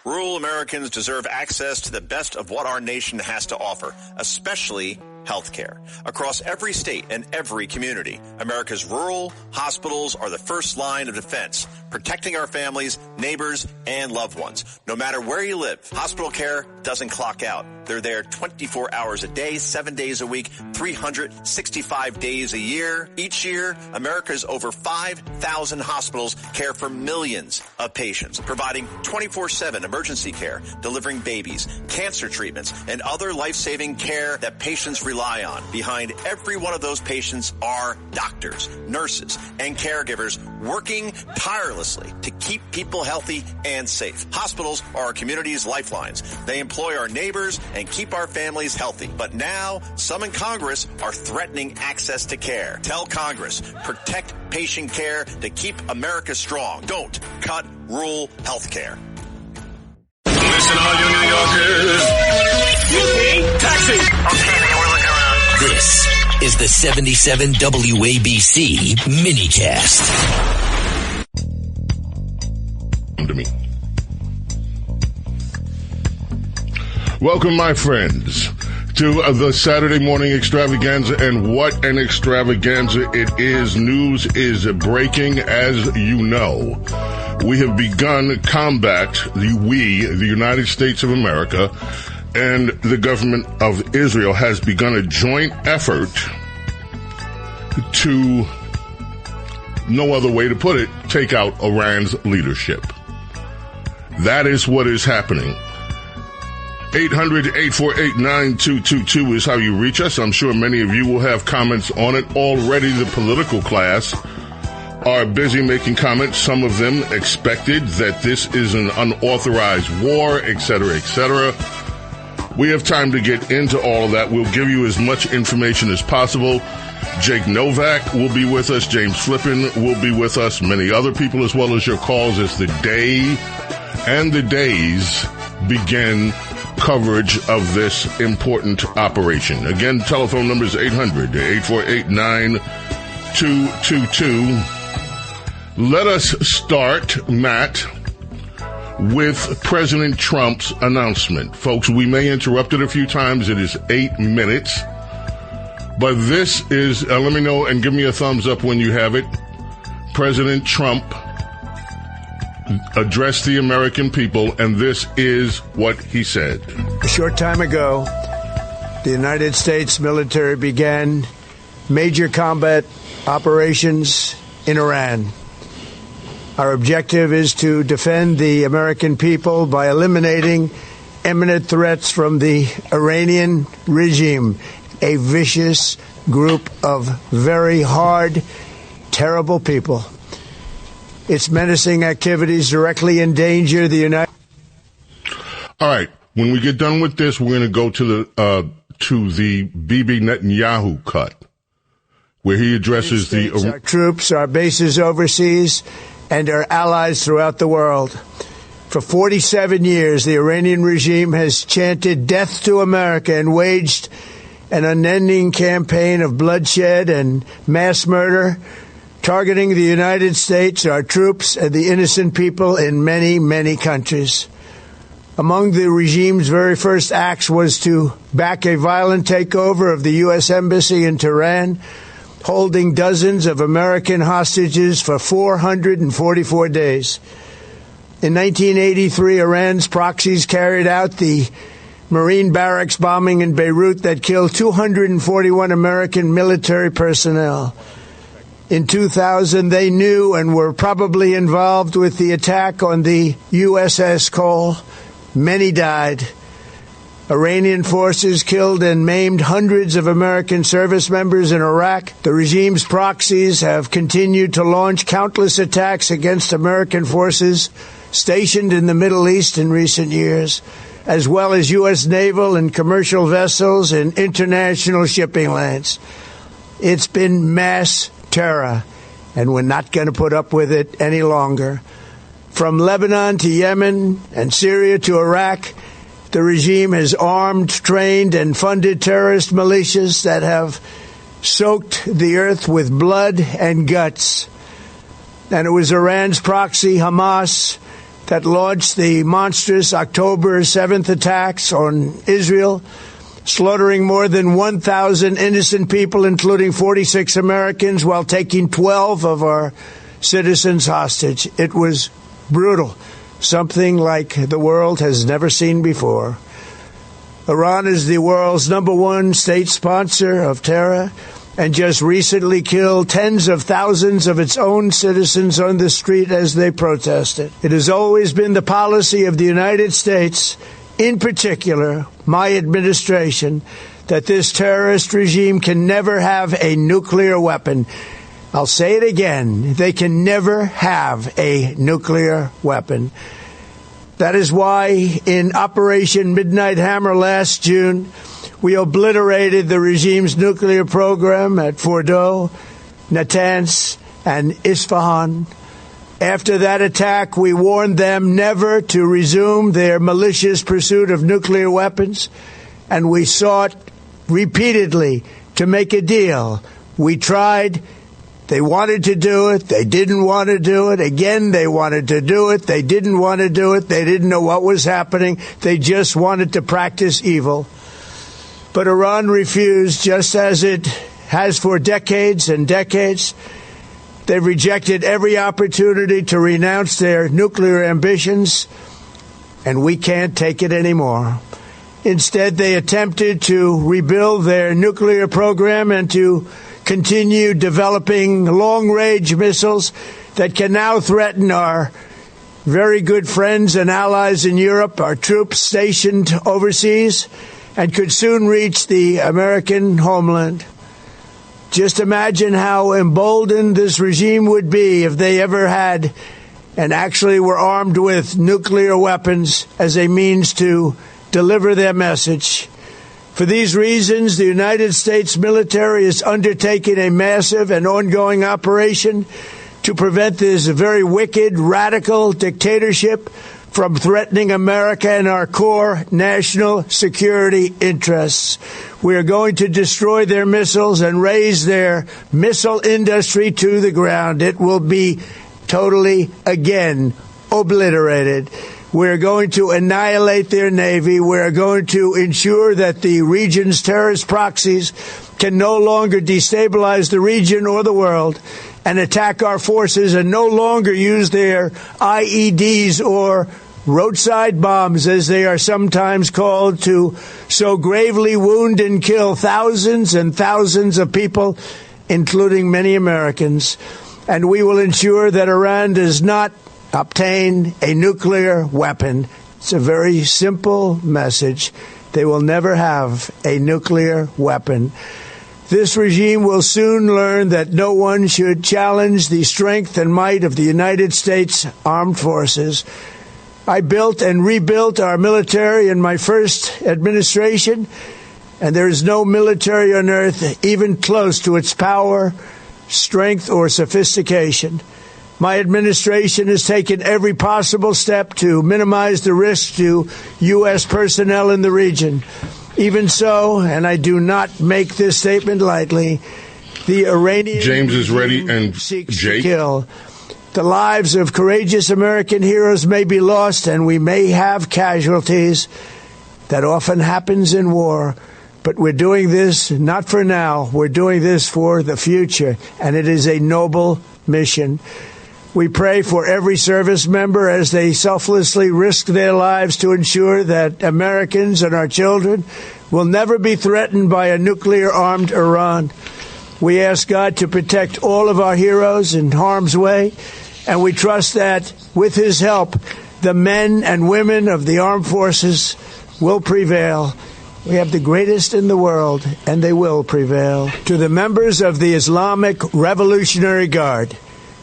Rural Americans deserve access to the best of what our nation has to offer, especially health care. Across every state and every community, America's rural hospitals are the first line of defense, protecting our families, neighbors, and loved ones. No matter where you live, hospital care doesn't clock out. They're there 24 hours a day, 7 days a week, 365 days a year. Each year, America's over 5,000 hospitals care for millions of patients, providing 24/7 emergency care, delivering babies, cancer treatments, and other life-saving care that patients rely on. Behind every one of those patients are doctors, nurses, and caregivers working tirelessly to keep people healthy and safe. Hospitals are our community's lifelines. They employ our neighbors and keep our families healthy. But now, some in Congress are threatening access to care. Tell Congress, protect patient care to keep America strong. Don't cut rural health care. Listen, all you New Yorkers. Excuse me? Taxi! Okay, we're looking around. This is the 77 WABC minicast. To me. Welcome, my friends, to the Saturday morning extravaganza, and what an extravaganza it is. News is breaking, as you know. We have begun combat, the United States of America, and the government of Israel has begun a joint effort to, no other way to put it, take out Iran's leadership. That is what is happening. 800-848-9222 is how you reach us. I'm sure many of you will have comments on it already. The political class are busy making comments. Some of them expected that this is an unauthorized war, etc., etc. We have time to get into all of that. We'll give you as much information as possible. Jake Novak will be with us. James Flippin will be with us. Many other people, as well as your calls, as the day and the days begin coverage of this important operation. Again, telephone number is 800-848-9222. Let us start, Matt, with President Trump's announcement. Folks, we may interrupt it a few times. It is 8 minutes. But this is, let me know and give me a thumbs up when you have it. President Trump addressed the American people, and this is what he said. A short time ago, the United States military began major combat operations in Iran. Our objective is to defend the American people by eliminating imminent threats from the Iranian regime, a vicious group of very hard, terrible people. Its menacing activities directly endanger the United. All right. When we get done with this, we're going to go to the Bibi Netanyahu cut, where he addresses our troops, our bases overseas, and our allies throughout the world. For 47 years, the Iranian regime has chanted death to America and waged an unending campaign of bloodshed and mass murder, targeting the United States, our troops, and the innocent people in many, many countries. Among the regime's very first acts was to back a violent takeover of the U.S. Embassy in Tehran, holding dozens of American hostages for 444 days. In 1983, Iran's proxies carried out the Marine barracks bombing in Beirut that killed 241 American military personnel. In 2000, they knew and were probably involved with the attack on the USS Cole. Many died. Iranian forces killed and maimed hundreds of American service members in Iraq. The regime's proxies have continued to launch countless attacks against American forces stationed in the Middle East in recent years, as well as U.S. naval and commercial vessels and international shipping lanes. It's been mass terror, and we're not going to put up with it any longer. From Lebanon to Yemen and Syria to Iraq, the regime has armed, trained, and funded terrorist militias that have soaked the earth with blood and guts. And it was Iran's proxy, Hamas, that launched the monstrous October 7th attacks on Israel, slaughtering more than 1,000 innocent people, including 46 Americans, while taking 12 of our citizens hostage. It was brutal, something like the world has never seen before. Iran is the world's #1 state sponsor of terror and just recently killed tens of thousands of its own citizens on the street as they protested. It has always been the policy of the United States, in particular, my administration, that this terrorist regime can never have a nuclear weapon. I'll say it again. They can never have a nuclear weapon. That is why in Operation Midnight Hammer last June, we obliterated the regime's nuclear program at Fordow, Natanz, and Isfahan. After that attack, we warned them never to resume their malicious pursuit of nuclear weapons, and we sought repeatedly to make a deal. We tried. They wanted to do it. They didn't want to do it. Again, they wanted to do it. They didn't want to do it. They didn't know what was happening. They just wanted to practice evil. But Iran refused, just as it has for decades and decades. They've rejected every opportunity to renounce their nuclear ambitions, and we can't take it anymore. Instead, they attempted to rebuild their nuclear program and to continue developing long-range missiles that can now threaten our very good friends and allies in Europe, our troops stationed overseas, and could soon reach the American homeland. Just imagine how emboldened this regime would be if they ever had and actually were armed with nuclear weapons as a means to deliver their message. For these reasons, the United States military is undertaking a massive and ongoing operation to prevent this very wicked, radical dictatorship from threatening America and our core national security interests. We are going to destroy their missiles and raise their missile industry to the ground. It will be totally, again, obliterated. We're going to annihilate their Navy. We're going to ensure that the region's terrorist proxies can no longer destabilize the region or the world and attack our forces and no longer use their IEDs or roadside bombs, as they are sometimes called, to so gravely wound and kill thousands and thousands of people, including many Americans. And we will ensure that Iran does not obtain a nuclear weapon. It's a very simple message. They will never have a nuclear weapon. This regime will soon learn that no one should challenge the strength and might of the United States Armed Forces. I built and rebuilt our military in my first administration, and there is no military on earth even close to its power, strength, or sophistication. My administration has taken every possible step to minimize the risk to U.S. personnel in the region. Even so, and I do not make this statement lightly, the Iranian James is ready and seeks Jake. to kill. The lives of courageous American heroes may be lost, and we may have casualties. That often happens in war. But we're doing this not for now. We're doing this for the future, and it is a noble mission. We pray for every service member as they selflessly risk their lives to ensure that Americans and our children will never be threatened by a nuclear-armed Iran. We ask God to protect all of our heroes in harm's way, and we trust that with His help, the men and women of the armed forces will prevail. We have the greatest in the world, and they will prevail. To the members of the Islamic Revolutionary Guard,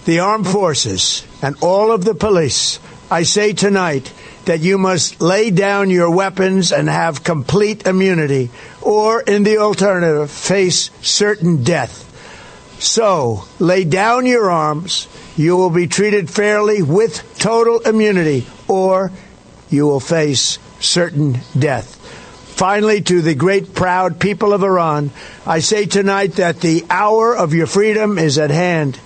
the armed forces, and all of the police, I say tonight that you must lay down your weapons and have complete immunity, or, in the alternative, face certain death. So, lay down your arms, you will be treated fairly with total immunity, or you will face certain death. Finally, to the great proud people of Iran, I say tonight that the hour of your freedom is at hand.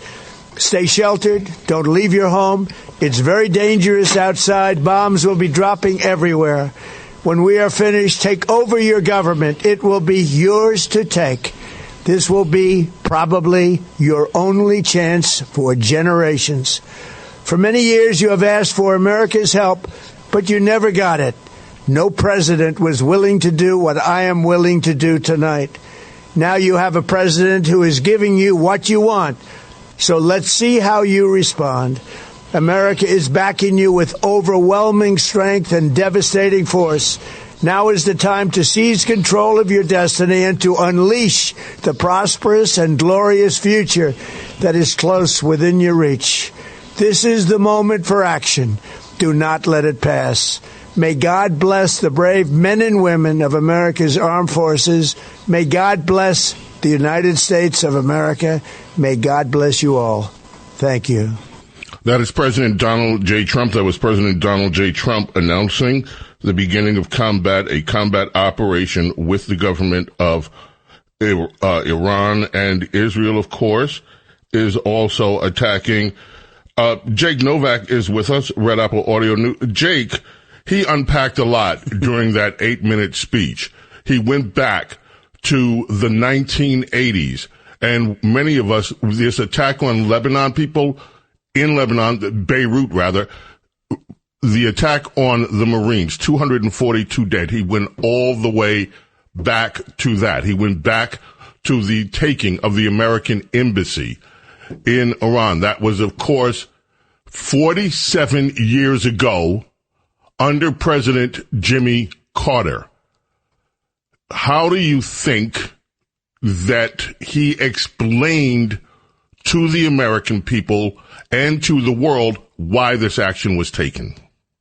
Stay sheltered. Don't leave your home. It's very dangerous outside. Bombs will be dropping everywhere. When we are finished, take over your government. It will be yours to take. This will be probably your only chance for generations. For many years, you have asked for America's help, but you never got it. No president was willing to do what I am willing to do tonight. Now you have a president who is giving you what you want. So let's see how you respond. America is backing you with overwhelming strength and devastating force. Now is the time to seize control of your destiny and to unleash the prosperous and glorious future that is close within your reach. This is the moment for action. Do not let it pass. May God bless the brave men and women of America's armed forces. May God bless the United States of America. May God bless you all. Thank you. That is President Donald J. Trump. That was President Donald J. Trump announcing the beginning of a combat operation with the government of Iran, and Israel, of course, is also attacking. Jake Novak is with us, Red Apple Audio News. Jake, he unpacked a lot during that 8-minute speech. He went back to the 1980s, and many of us, this attack on Lebanon, people in Lebanon, Beirut rather, the attack on the Marines, 242 dead. He went all the way back to that. He went back to the taking of the American embassy in Iran. That was, of course, 47 years ago under President Jimmy Carter. How do you think that he explained to the American people and to the world why this action was taken?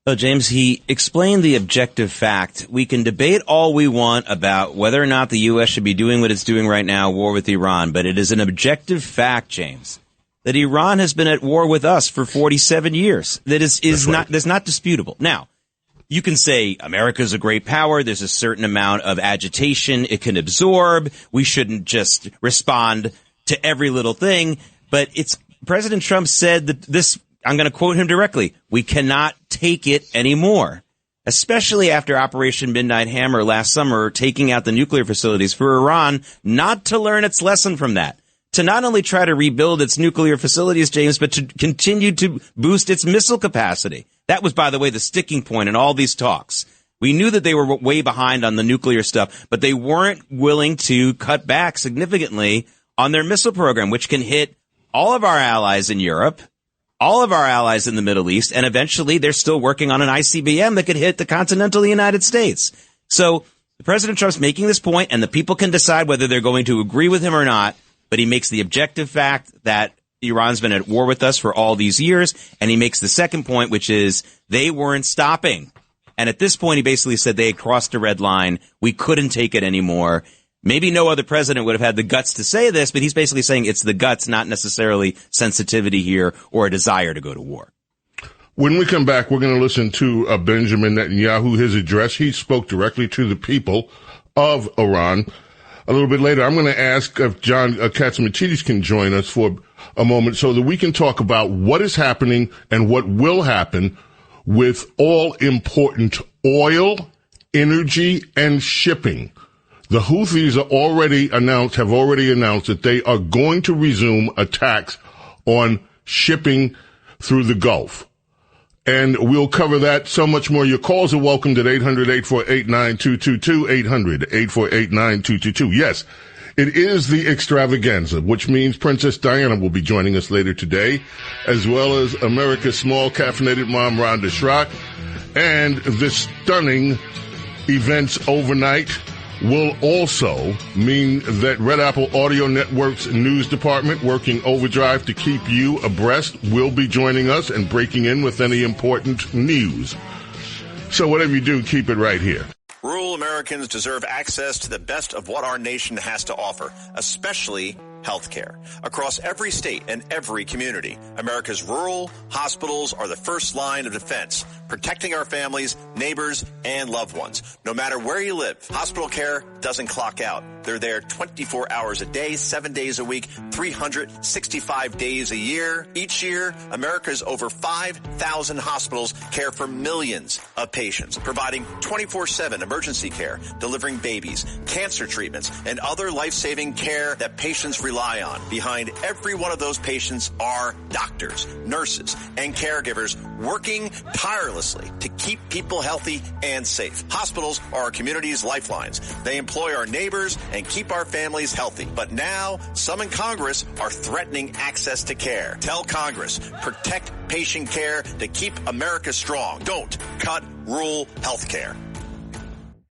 So, James, he explained the objective fact. We can debate all we want about whether or not the U.S. should be doing what it's doing right now, war with Iran, but it is an objective fact, James, that Iran has been at war with us for 47 years. That's not disputable. Now, you can say America's a great power. There's a certain amount of agitation it can absorb. We shouldn't just respond to every little thing. But President Trump said that this, I'm going to quote him directly, we cannot take it anymore, especially after Operation Midnight Hammer last summer, taking out the nuclear facilities, for Iran not to learn its lesson from that, to not only try to rebuild its nuclear facilities, James, but to continue to boost its missile capacity. That was, by the way, the sticking point in all these talks. We knew that they were way behind on the nuclear stuff, but they weren't willing to cut back significantly on their missile program, which can hit all of our allies in Europe, all of our allies in the Middle East, and eventually they're still working on an ICBM that could hit the continental United States. So President Trump's making this point, and the people can decide whether they're going to agree with him or not, but he makes the objective fact that Iran's been at war with us for all these years, and he makes the second point, which is they weren't stopping. And at this point, he basically said they had crossed a red line. We couldn't take it anymore. Maybe no other president would have had the guts to say this, but he's basically saying it's the guts, not necessarily sensitivity here or a desire to go to war. When we come back, we're going to listen to Benjamin Netanyahu, his address. He spoke directly to the people of Iran. A little bit later, I'm going to ask if John Catsimatidis can join us for a moment so that we can talk about what is happening and what will happen with all important oil, energy, and shipping. The Houthis have already announced that they are going to resume attacks on shipping through the Gulf. And we'll cover that, so much more. Your calls are welcomed at 800-848-9222, 800-848-9222. Yes, it is the extravaganza, which means Princess Diana will be joining us later today, as well as America's small caffeinated mom, Rhonda Schrock. And the stunning events overnight will also mean that Red Apple Audio Network's news department, working overdrive to keep you abreast, will be joining us and breaking in with any important news. So whatever you do, keep it right here. Rural Americans deserve access to the best of what our nation has to offer, especially healthcare. Across every state and every community, America's rural hospitals are the first line of defense, protecting our families, neighbors, and loved ones. No matter where you live, hospital care doesn't clock out. They're there 24 hours a day, 7 days a week, 365 days a year. Each year, America's over 5,000 hospitals care for millions of patients, providing 24/7 emergency care, delivering babies, cancer treatments, and other life-saving care that patients rely on. Behind every one of those patients are doctors, nurses, and caregivers working tirelessly to keep people healthy and safe. Hospitals are our community's lifelines. They employ our neighbors and keep our families healthy. But now, some in Congress are threatening access to care. Tell Congress, protect patient care to keep America strong. Don't cut rural health care.